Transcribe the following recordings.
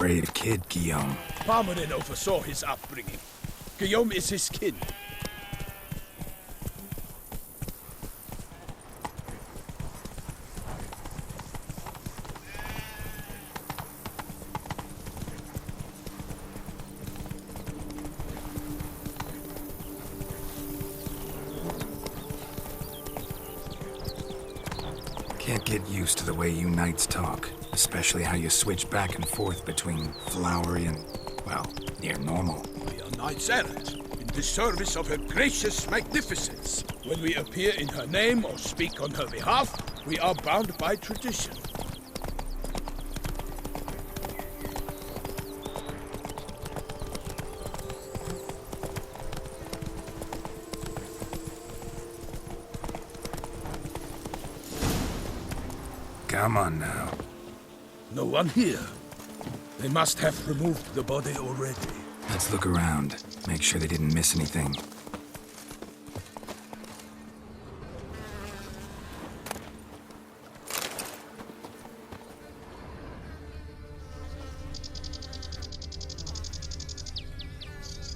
brave kid, Guillaume. Parmanin oversaw his upbringing. Guillaume is his kin. Can't get used to the way you knights talk, especially how you switch back and forth between flowery and, well, near normal. We are knights errant, in the service of her gracious magnificence. When we appear in her name or speak on her behalf, we are bound by tradition. Come on now. No one here. They must have removed the body already. Let's look around. Make sure they didn't miss anything.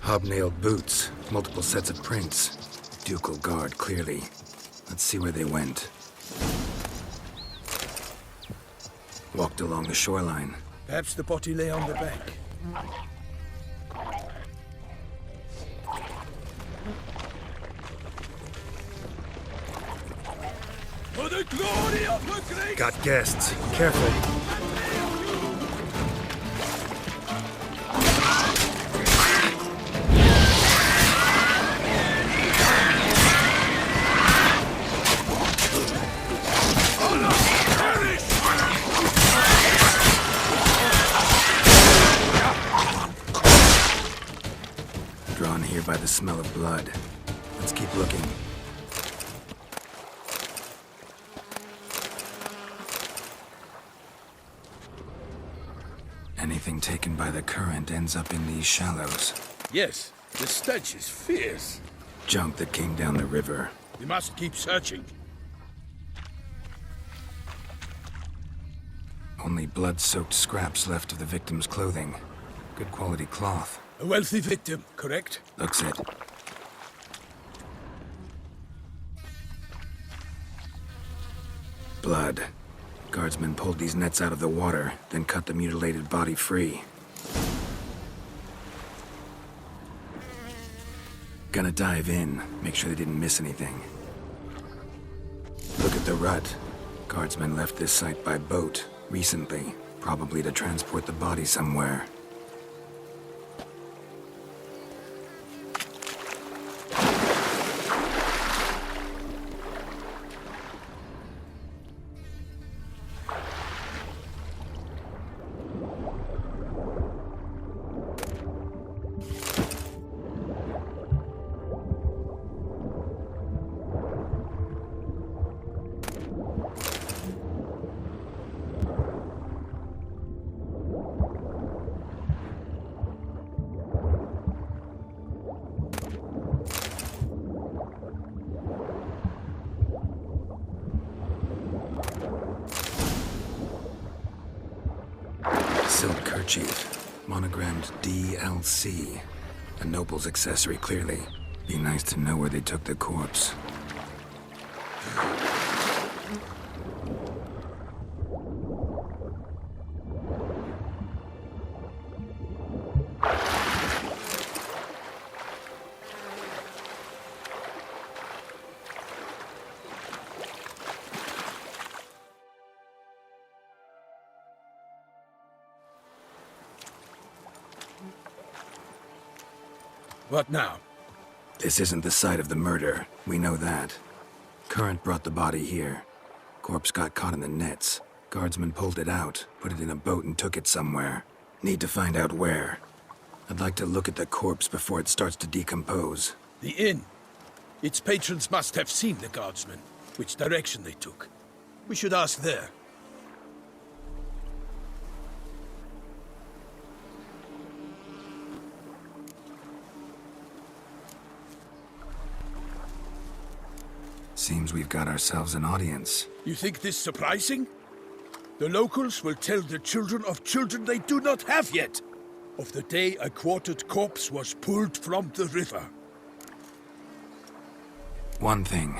Hobnailed boots, multiple sets of prints. Ducal guard, clearly. Let's see where they went. Walked along the shoreline. Perhaps the body lay on the bank. For the glory of her great... Got guests. Careful. Drawn here by the smell of blood. Let's keep looking. Anything taken by the current ends up in these shallows. Yes, the stench is fierce. Junk that came down the river. We must keep searching. Only blood-soaked scraps left of the victim's clothing. Good quality cloth. A wealthy victim, correct? Looks it. Blood. Guardsmen pulled these nets out of the water, then cut the mutilated body free. Gonna dive in, make sure they didn't miss anything. Look at the rut. Guardsmen left this site by boat, recently, probably to transport the body somewhere. Silk kerchief, monogrammed DLC. A noble's accessory, clearly. Be nice to know where they took the corpse. What now? This isn't the site of the murder. We know that. Current brought the body here. Corpse got caught in the nets. Guardsmen pulled it out, put it in a boat and took it somewhere. Need to find out where. I'd like to look at the corpse before it starts to decompose. The inn. Its patrons must have seen the guardsmen, which direction they took. We should ask there. Seems we've got ourselves an audience. You think this surprising? The locals will tell the children of children they do not have yet, of the day a quartered corpse was pulled from the river. One thing.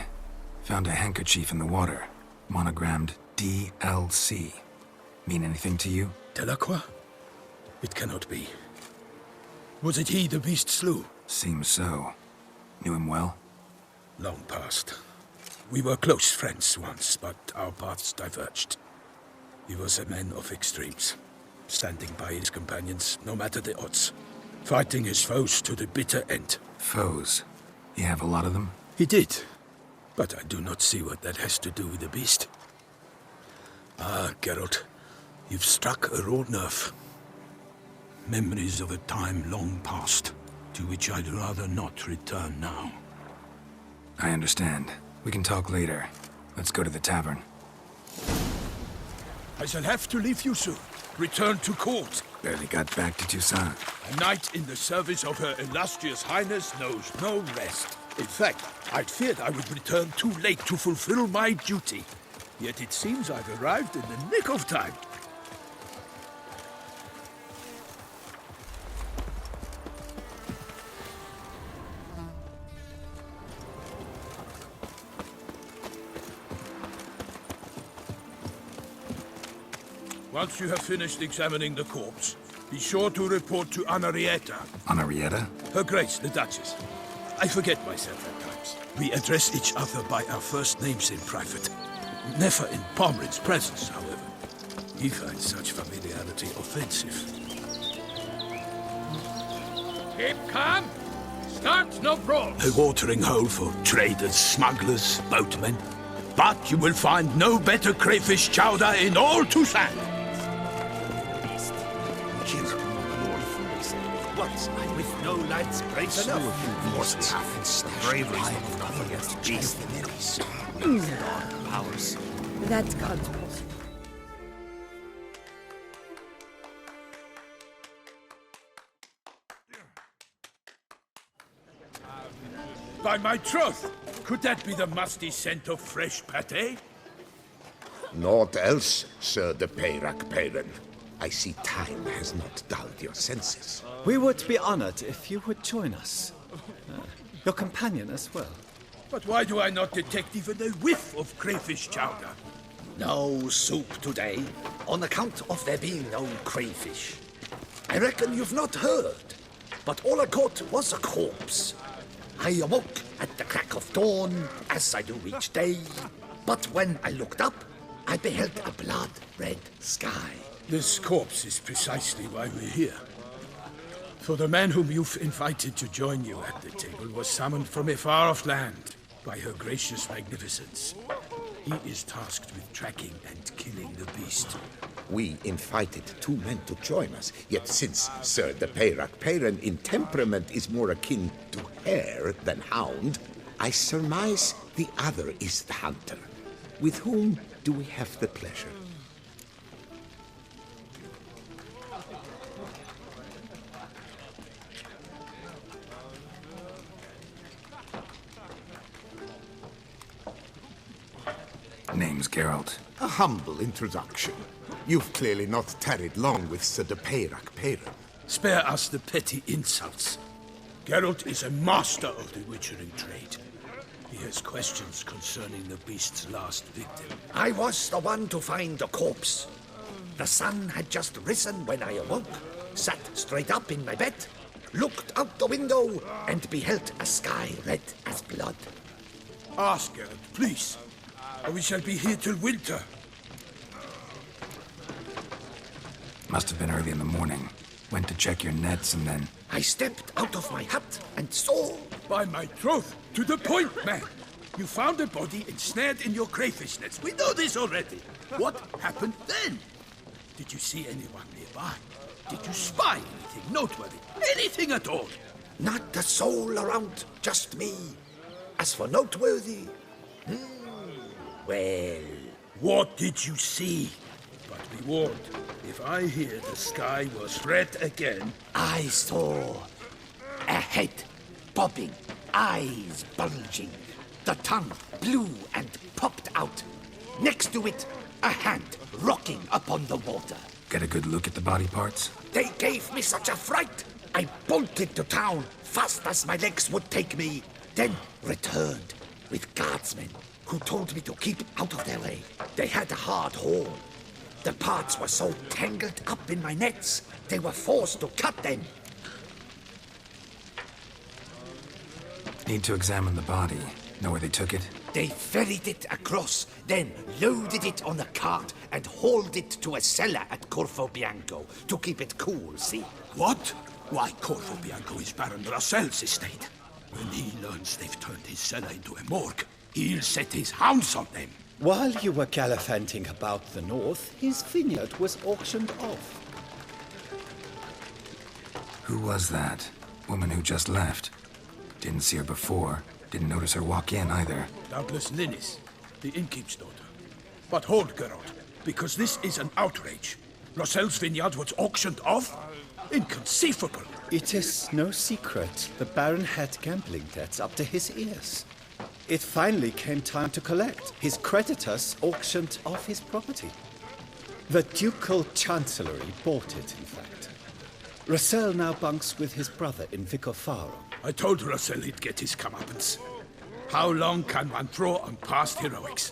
Found a handkerchief in the water. Monogrammed DLC. Mean anything to you? Delacroix? It cannot be. Was it he the beast slew? Seems so. Knew him well? Long past. We were close friends once, but our paths diverged. He was a man of extremes, standing by his companions, no matter the odds. Fighting his foes to the bitter end. Foes? You have a lot of them? He did. But I do not see what that has to do with the beast. Ah, Geralt, you've struck a raw nerve. Memories of a time long past, to which I'd rather not return now. I understand. We can talk later. Let's go to the tavern. I shall have to leave you soon. Return to court. Barely got back to Toussaint. A knight in the service of Her Illustrious Highness knows no rest. In fact, I'd feared I would return too late to fulfill my duty. Yet it seems I've arrived in the nick of time. Once you have finished examining the corpse, be sure to report to Anarietta. Anarietta? Her Grace, the Duchess. I forget myself at times. We address each other by our first names in private. Never in Pomrin's presence, however. He finds such familiarity offensive. Keep calm. Start no brawl. A watering hole for traders, smugglers, boatmen. But you will find no better crayfish chowder in all Toussaint. Once I with no lights breaks enough. Forces and bravery come against beasts. Powers. That can't possible. By my troth, could that be the musty scent of fresh pâté? Naught else, Sir de Peyrac-Peyran. I see time has not dulled your senses. We would be honored if you would join us. Your companion as well. But why do I not detect even a whiff of crayfish chowder? No soup today, on account of there being no crayfish. I reckon you've not heard, but all I caught was a corpse. I awoke at the crack of dawn, as I do each day, but when I looked up, I beheld a blood-red sky. This corpse is precisely why we're here. For the man whom you've invited to join you at the table was summoned from a far-off land by Her Gracious Magnificence. He is tasked with tracking and killing the beast. We invited two men to join us, yet since Sir de Peyrac-Peyran in temperament is more akin to hare than hound, I surmise the other is the hunter. With whom do we have the pleasure? Name's Geralt. A humble introduction. You've clearly not tarried long with Sir de Peyrac-Peyran. Spare us the petty insults. Geralt is a master of the witchering trade. He has questions concerning the beast's last victim. I was the one to find the corpse. The sun had just risen when I awoke, sat straight up in my bed, looked out the window, and beheld a sky red as blood. Ask Geralt, please, or we shall be here till winter. Must have been early in the morning. Went to check your nets and then... I stepped out of my hut and saw... By my troth, to the point, man. You found a body ensnared in your crayfish nets. We know this already. What happened then? Did you see anyone nearby? Did you spy anything noteworthy? Anything at all? Not a soul around, just me. As for noteworthy... well... What did you see? But be warned, if I hear the sky was red again... I saw a head bobbing, eyes bulging. The tongue blew and popped out. Next to it, a hand rocking upon the water. Get a good look at the body parts? They gave me such a fright. I bolted to town fast as my legs would take me, then returned with guardsmen who told me to keep out of their way. They had a hard haul. The parts were so tangled up in my nets, they were forced to cut them. Need to examine the body. Know where they took it? They ferried it across, then loaded it on a cart and hauled it to a cellar at Corvo Bianco to keep it cool, see? What? Why, Corvo Bianco is Baron Rossel's estate. When he learns they've turned his cellar into a morgue, he'll set his hounds on them. While you were gallivanting about the north, his vineyard was auctioned off. Who was that? Woman who just left. Didn't see her before. Didn't notice her walk in either. Doubtless Linnis, the innkeep's daughter. But hold, Geralt, because this is an outrage. Rossel's vineyard was auctioned off? Inconceivable. It is no secret the Baron had gambling debts up to his ears. It finally came time to collect. His creditors auctioned off his property. The Ducal Chancellery bought it, in fact. Rossel now bunks with his brother in Vicofaro. I told Rossel he'd get his comeuppance. How long can one throw on past heroics?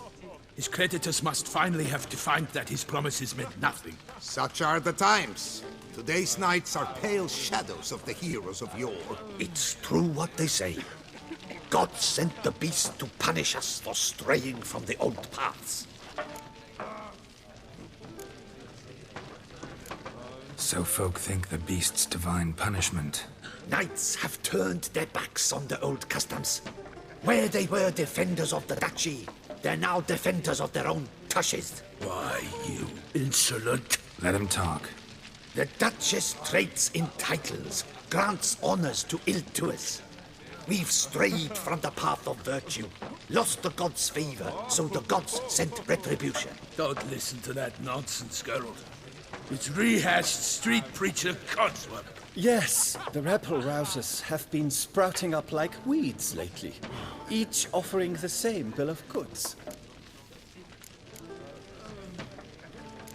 His creditors must finally have defined that his promises meant nothing. Such are the times. Today's knights are pale shadows of the heroes of yore. It's true what they say. God sent the beast to punish us for straying from the old paths. So folk think the beast's divine punishment. Knights have turned their backs on the old customs. Where they were defenders of the duchy, they're now defenders of their own tushes. Why, you insolent... Let him talk. The Duchess trades in titles, grants honors to ill-doers. We've strayed from the path of virtue, lost the gods' favor, so the gods sent retribution. Don't listen to that nonsense, Geralt. It's rehashed street preacher codswallop. Yes, the rebel rousers have been sprouting up like weeds lately, each offering the same bill of goods.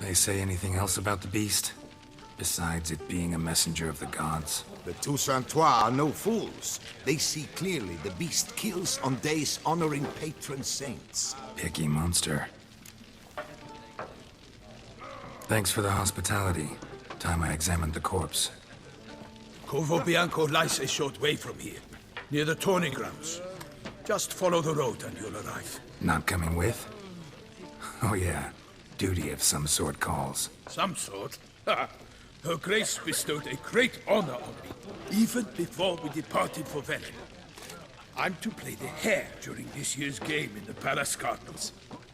They say anything else about the beast? Besides it being a messenger of the gods? The Toussaintois are no fools. They see clearly the beast kills on days honoring patron saints. Picky monster. Thanks for the hospitality. Time I examined the corpse. Corvo Bianco lies a short way from here, near the tourney grounds. Just follow the road and you'll arrive. Not coming with? Oh yeah, duty of some sort calls. Some sort? Ha! Her Grace bestowed a great honor on me, even before we departed for Velen. I'm to play the hare during this year's game in the Palace Gardens.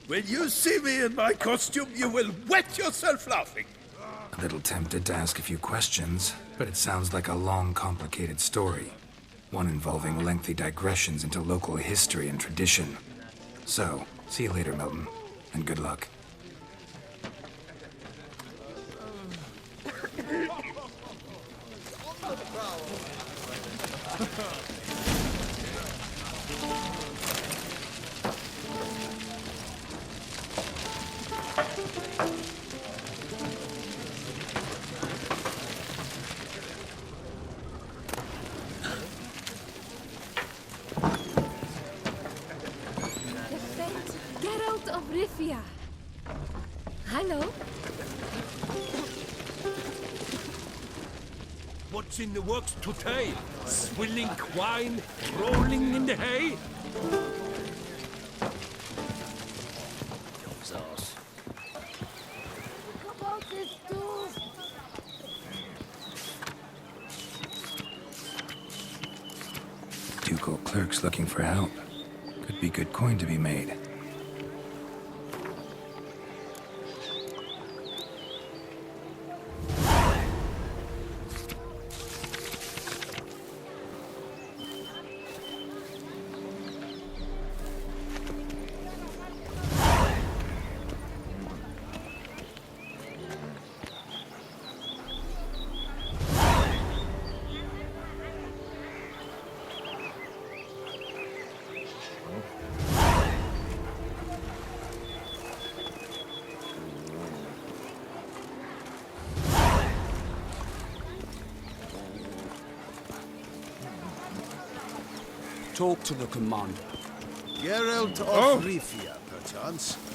When you see me in my costume, you will wet yourself laughing. A little tempted to ask a few questions, but it sounds like a long, complicated story. One involving lengthy digressions into local history and tradition. So, see you later, Milton, and good luck. Geralt of Rivia. Hello? What's in the works today? Swilling wine, rolling in the hay? Dog's ass. Ducal clerks looking for help. Could be good coin to be made. Talk to the commander. Geralt of Rifia, perchance.